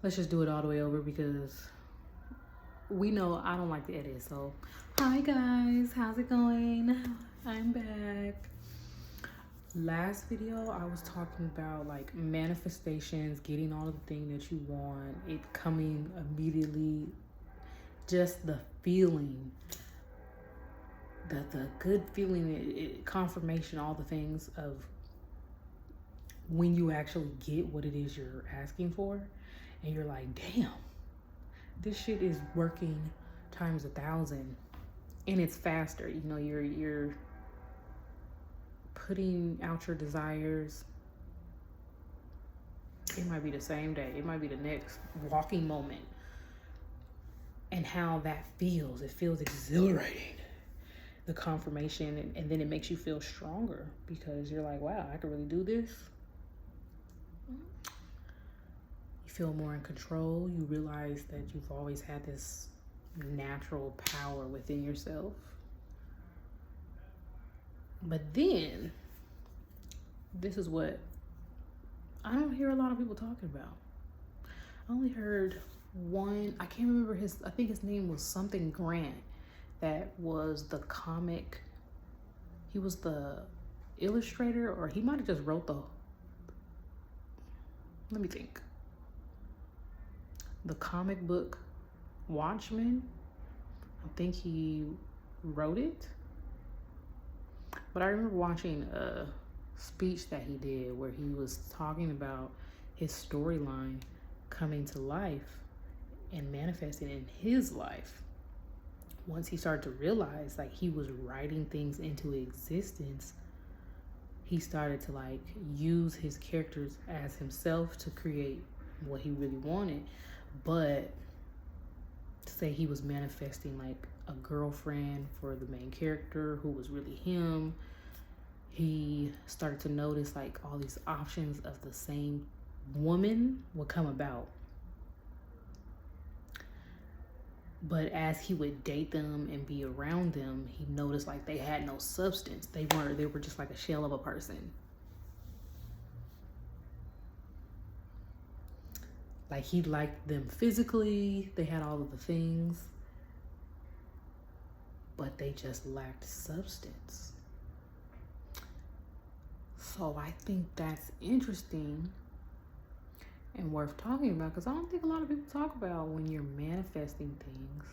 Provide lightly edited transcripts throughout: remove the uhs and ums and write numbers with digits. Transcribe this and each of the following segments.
Let's just do it all the way over because we know I don't like to edit. So, hi guys, how's it going? I'm back. Last video, I was talking about like manifestations, getting all of the things that you want, it coming immediately, just the feeling, the good feeling, confirmation, all the things of when you actually get what it is you're asking for, and you're like, damn, this shit is working times 1,000, and it's faster. You know, you're putting out your desires. It might be the same day, it might be the next walking moment, and how that feels. It feels exhilarating, the confirmation, and then it makes you feel stronger because you're like, wow, I can really do this. You feel more in control. You realize that you've always had this natural power within yourself. But then, this is what I don't hear a lot of people talking about. I only heard one, I can't remember I think his name was something Grant, that was the comic, he was the illustrator, or he might have just wrote let me think, the comic book Watchmen. I think he wrote it. But I remember watching a speech that he did where he was talking about his storyline coming to life and manifesting in his life. Once he started to realize like he was writing things into existence, he started to like use his characters as himself to create what he really wanted. But to say he was manifesting like a girlfriend for the main character who was really him, he started to notice like all these options of the same woman would come about. But as he would date them and be around them, he noticed like they had no substance. They were just like a shell of a person. Like he liked them physically, they had all of the things, but they just lacked substance. So I think that's interesting and worth talking about, because I don't think a lot of people talk about when you're manifesting things.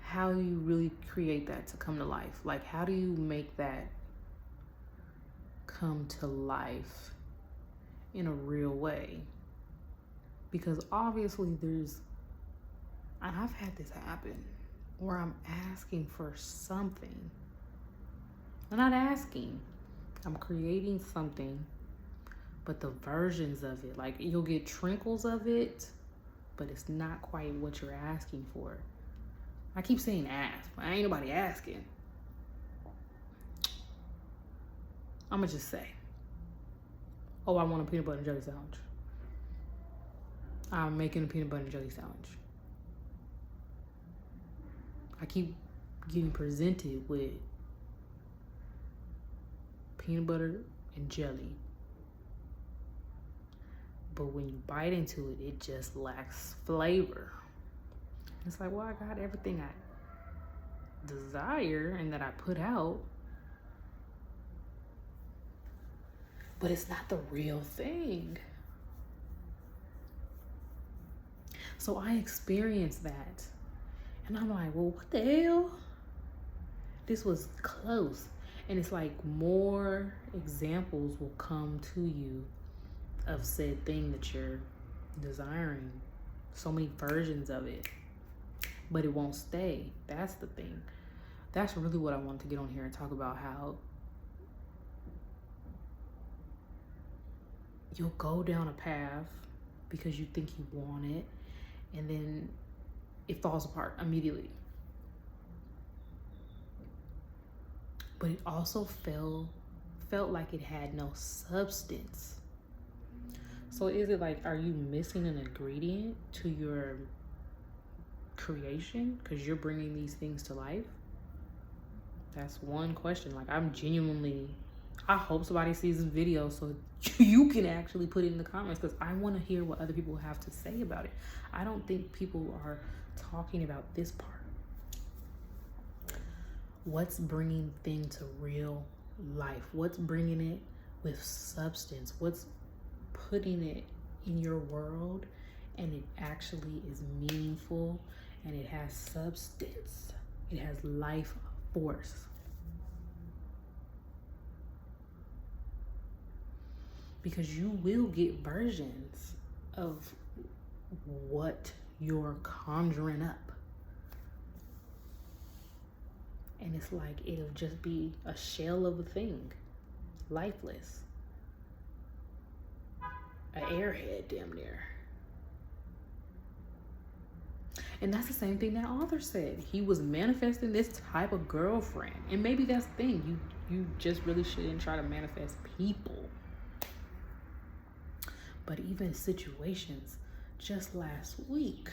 How do you really create that to come to life? Like, how do you make that come to life in a real way? Because obviously I've had this happen where I'm asking for something. I'm not asking, I'm creating something, but the versions of it, like you'll get trinkles of it, but it's not quite what you're asking for. I keep saying ask, but ain't nobody asking. I'ma just say, oh, I want a peanut butter and jelly sandwich. I'm making a peanut butter and jelly sandwich. I keep getting presented with peanut butter and jelly. But when you bite into it, it just lacks flavor. It's like, well, I got everything I desire and that I put out, but it's not the real thing. So I experienced that. And I'm like, well, what the hell? This was close. And it's like more examples will come to you of said thing that you're desiring. So many versions of it. But it won't stay. That's the thing. That's really what I wanted to get on here and talk about, how you'll go down a path because you think you want it, and then it falls apart immediately. But it also felt like it had no substance. So is it like, are you missing an ingredient to your creation because you're bringing these things to life? That's one question. Like, I'm genuinely, I hope somebody sees this video so you can actually put it in the comments, because I want to hear what other people have to say about it. I don't think people are talking about this part. What's bringing thing to real life? What's bringing it with substance? What's putting it in your world and it actually is meaningful and it has substance? It has life force. Because you will get versions of what you're conjuring up. And it's like, it'll just be a shell of a thing, lifeless. An airhead, damn near. And that's the same thing that author said. He was manifesting this type of girlfriend. And maybe that's the thing. You just really shouldn't try to manifest people. But even situations, just last week,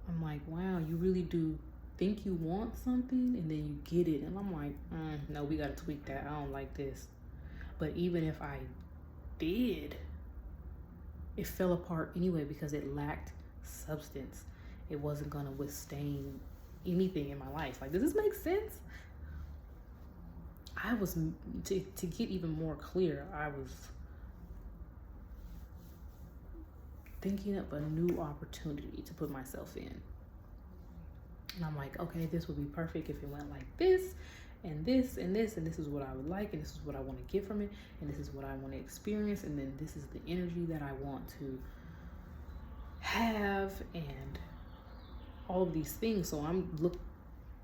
I'm like, wow, you really do think you want something and then you get it. And I'm like, no, we gotta tweak that. I don't like this. But even if I did, it fell apart anyway because it lacked substance. It wasn't gonna withstand anything in my life. Like, does this make sense? I was, to get even more clear, I was thinking of a new opportunity to put myself in. And I'm like, okay, this would be perfect if it went like this, and this, and this, and this is what I would like, and this is what I want to get from it, and this is what I want to experience, and then this is the energy that I want to have, and all of these things. So I'm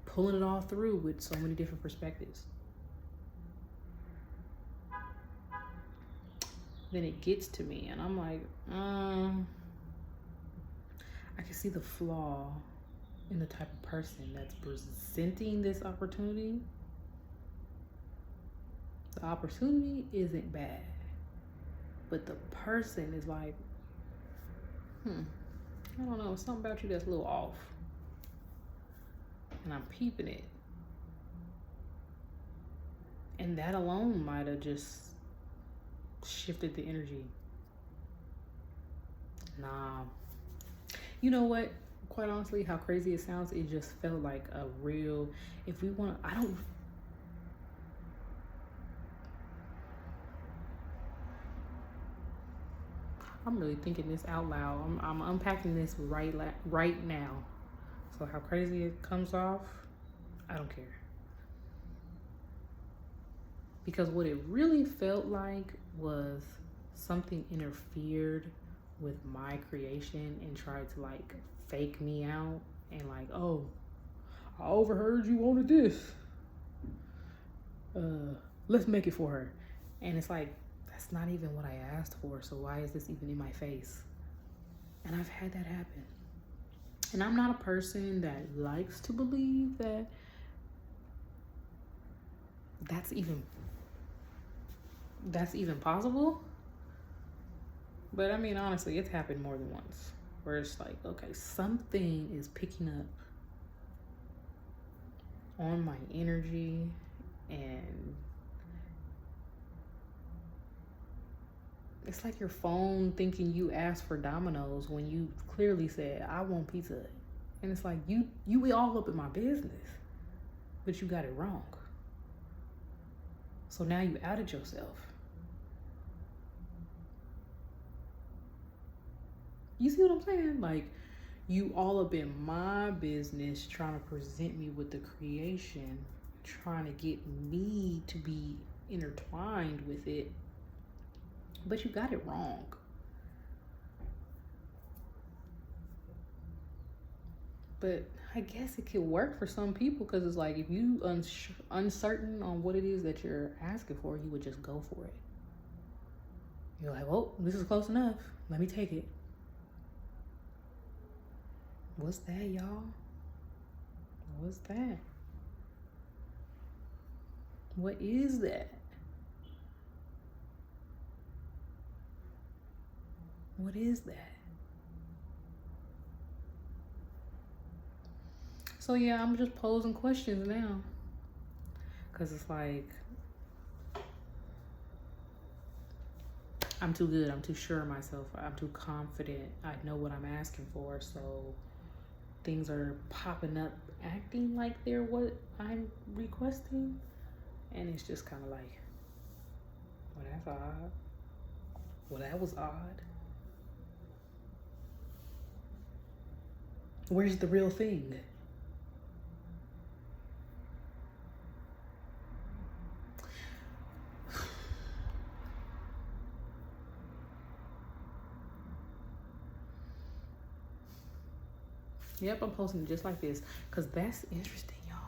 pulling it all through with so many different perspectives. Then it gets to me, and I'm like, I can see the flaw in the type of person that's presenting this opportunity. The opportunity isn't bad, but the person is like, I don't know, something about you that's a little off. And I'm peeping it. And that alone might have just shifted the energy. Nah. You know what? Quite honestly, how crazy it sounds, it just felt like a real, if we want, I'm really thinking this out loud. I'm unpacking this right now. So how crazy it comes off, I don't care. Because what it really felt like was something interfered with my creation and tried to like fake me out and like, oh, I overheard you wanted this. Let's make it for her. And it's like, that's not even what I asked for. So why is this even in my face? And I've had that happen. And I'm not a person that likes to believe that that's even possible. But I mean, honestly, it's happened more than once where it's like, okay, something is picking up on my energy, and it's like your phone thinking you asked for Domino's when you clearly said, I want pizza. And it's like, you all up in my business, but you got it wrong. So now you outed yourself. You see what I'm saying? Like, you all up in my business trying to present me with the creation, trying to get me to be intertwined with it, but you got it wrong. But I guess it could work for some people, because it's like, if you uncertain on what it is that you're asking for, you would just go for it. You're like, oh, this is close enough. Let me take it. What's that, y'all? What's that? What is that? What is that? So yeah, I'm just posing questions now. Cause it's like, I'm too good. I'm too sure of myself. I'm too confident. I know what I'm asking for. So things are popping up, acting like they're what I'm requesting. And it's just kind of like, well, that's odd. Well, that was odd. Where's the real thing? Yep, I'm posting it just like this because that's interesting, y'all.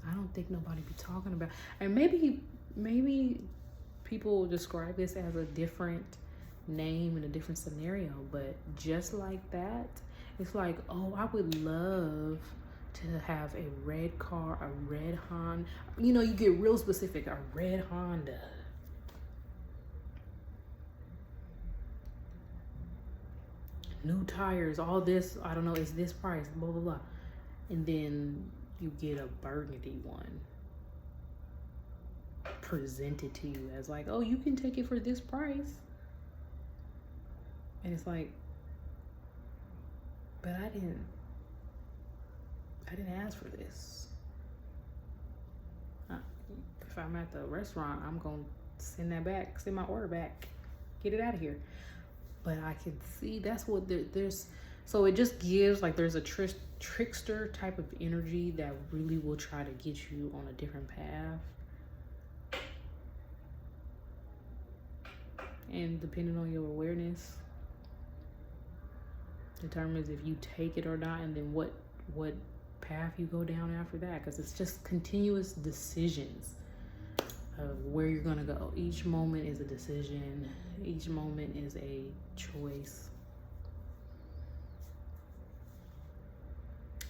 I don't think nobody be talking about, and maybe people describe this as a different name in a different scenario, but just like that, it's like, oh, I would love to have a red car, a red Honda. You know, you get real specific, a red Honda. New tires, all this, I don't know, it's this price, blah, blah, blah. And then you get a burgundy one presented to you as like, oh, you can take it for this price. And it's like, but I didn't ask for this. If I'm at the restaurant, I'm gonna send my order back, get it out of here. But I can see that's what there's, so it just gives like there's a trickster type of energy that really will try to get you on a different path. And depending on your awareness, determines if you take it or not, and then what path you go down after that, because it's just continuous decisions of where you're gonna go. Each moment is a decision. Each moment is a choice.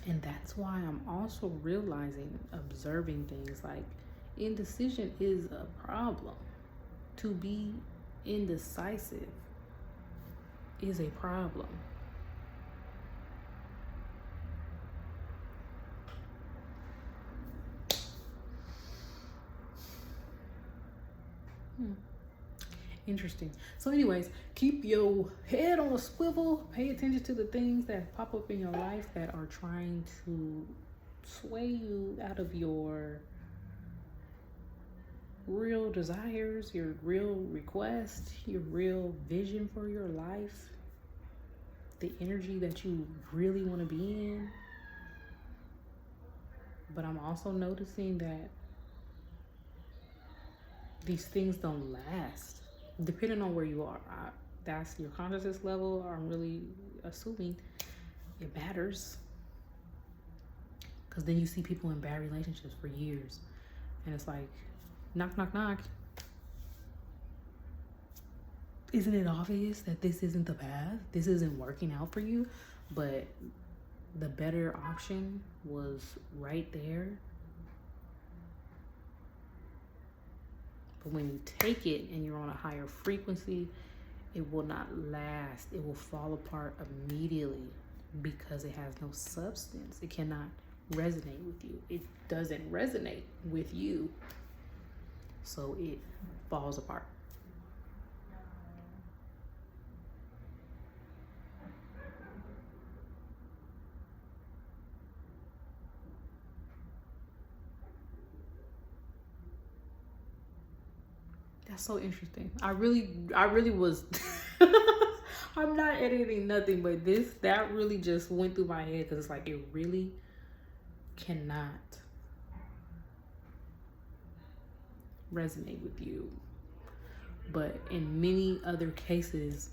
And that's why I'm also realizing, observing things like indecision is a problem. To be indecisive is a problem. Interesting. So anyways, keep your head on a swivel. Pay attention to the things that pop up in your life that are trying to sway you out of your real desires, your real request, your real vision for your life, the energy that you really want to be in. But I'm also noticing that these things don't last. Depending on where you are, that's your consciousness level. I'm really assuming it matters, because then you see people in bad relationships for years, and it's like, knock, knock, knock. Isn't it obvious that this isn't the path? This isn't working out for you, but the better option was right there. But when you take it and you're on a higher frequency, it will not last. It will fall apart immediately because it has no substance. It cannot resonate with you. It doesn't resonate with you. So it falls apart. That's so interesting. I really was I'm not editing nothing, but that really just went through my head, because it's like, it really cannot resonate with you. But in many other cases,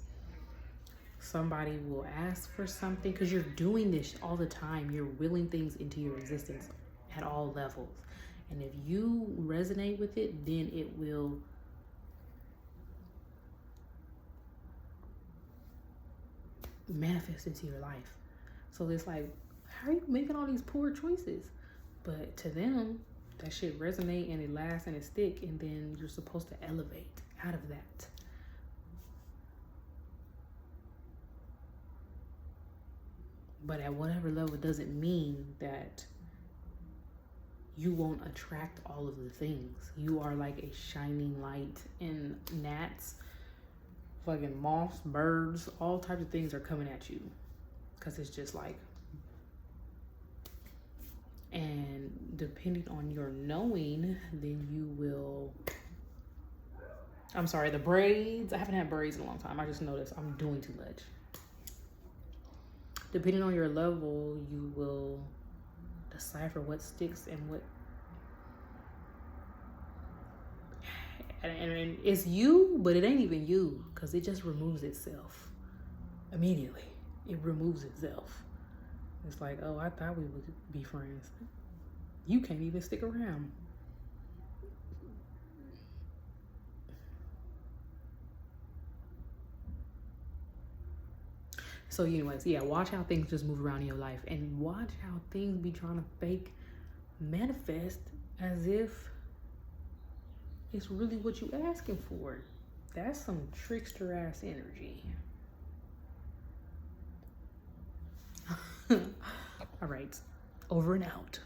somebody will ask for something, because you're doing this all the time. You're willing things into your existence at all levels. And if you resonate with it, then it will manifest into your life. So it's like, how are you making all these poor choices? But to them, that shit resonate and it lasts and it stick, and then you're supposed to elevate out of that. But at whatever level, it doesn't mean that you won't attract all of the things. You are like a shining light, and gnats, fucking moths, birds, all types of things are coming at you. Because it's just like, and depending on your knowing, then you will, I'm sorry, the braids, I haven't had braids in a long time. I just noticed I'm doing too much. Depending on your level, you will decipher what sticks and what, and it's you, but it ain't even you, because it just removes itself immediately. It removes itself. It's like, oh, I thought we would be friends. You can't even stick around. So anyways, yeah, watch how things just move around in your life, and watch how things be trying to fake manifest as if it's really what you asking for. That's some trickster ass energy. All right, over and out.